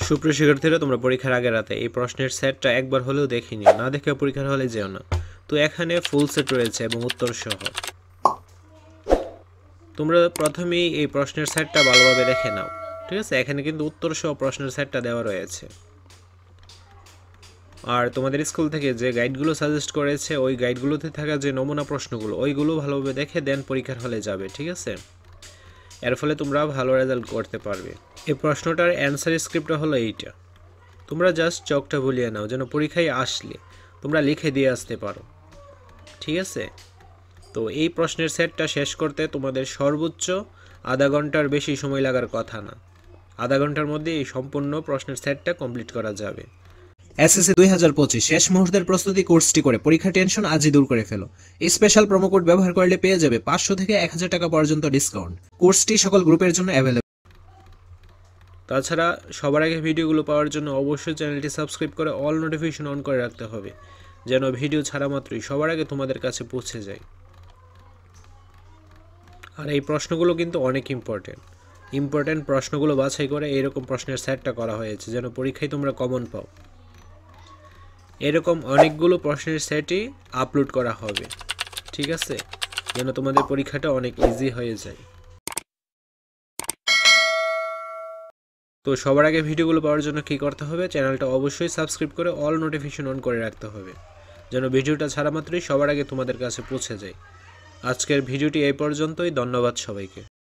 সুপ্রিয় শিক্ষার্থীরা, তোমরা পরীক্ষার আগের রাতে এই প্রশ্নের সেটটা একবার হলেও দেখে নিও, না দেখে পরীক্ষার হলে যেও না। তো এখানে ফুল সেট রয়েছে এবং উত্তর সহ। তোমরা প্রথমেই এই প্রশ্নের সেটটা ভালোভাবে দেখে নাও, ঠিক আছে? এখানে কিন্তু উত্তর সহ প্রশ্নের সেটটা দেওয়া রয়েছে। আর তোমাদের স্কুল থেকে যে গাইডগুলো সাজেস্ট করেছে ওই গাইডগুলোতে থাকা যে নমুনা প্রশ্নগুলো ওইগুলো ভালোভাবে দেখে দেন পরীক্ষার হলে যাবে, ঠিক আছে? এর ফলে তোমরা ভালো রেজাল্ট করতে পারবে। এই প্রশ্নটার অ্যান্সার স্ক্রিপ্টটা হলো এইটা। তোমরা জাস্ট চকটা ভুলিয়ে নাও যেন পরীক্ষায় আসলে তোমরা লিখে দিয়ে আসতে পারো, ঠিক আছে? তো এই প্রশ্নের সেটটা শেষ করতে তোমাদের সর্বোচ্চ আধা ঘন্টার বেশি সময় লাগার কথা না। আধা ঘন্টার মধ্যে এই সম্পূর্ণ প্রশ্নের সেটটা কমপ্লিট করা যাবে। এসএসসি 2025 শেষ মুহূর্তের প্রস্তুতি কোর্সটি করে পরীক্ষা টেনশন আজই দূর করে ফেলো। এই স্পেশাল প্রোমো কোড ব্যবহার করলে পেয়ে যাবে 500 থেকে 1000 টাকা পর্যন্ত ডিসকাউন্ট। কোর্সটি সকল গ্রুপের জন্য অ্যাভেলেবল। তাছাড়া সবার আগে ভিডিওগুলো পাওয়ার জন্য অবশ্যই চ্যানেলটি সাবস্ক্রাইব করে অল নোটিফিকেশন অন করে রাখতে হবে, যেন ভিডিও ছাড়া মাত্রই সবার আগে তোমাদের কাছে পৌঁছে যায়। আর এই প্রশ্নগুলো কিন্তু অনেক ইম্পর্টেন্ট প্রশ্নগুলো বাছাই করে এরকম প্রশ্নের সেটটা করা হয়েছে যেন পরীক্ষায় তোমরা কমন পাও। এরকম অনেকগুলো প্রশ্নের সেটই আপলোড করা হবে, ঠিক আছে? যেন তোমাদের পরীক্ষাটা অনেক ইজি হয়ে যায়। তো সবার আগে ভিডিওগুলো পাওয়ার জন্য কী করতে হবে? চ্যানেলটা অবশ্যই সাবস্ক্রাইব করে অল নোটিফিকেশন অন করে রাখতে হবে, যেন ভিডিওটা ছাড়া মাত্রই সবার আগে তোমাদের কাছে পৌঁছে যায়। আজকের ভিডিওটি এই পর্যন্তই। ধন্যবাদ সবাইকে।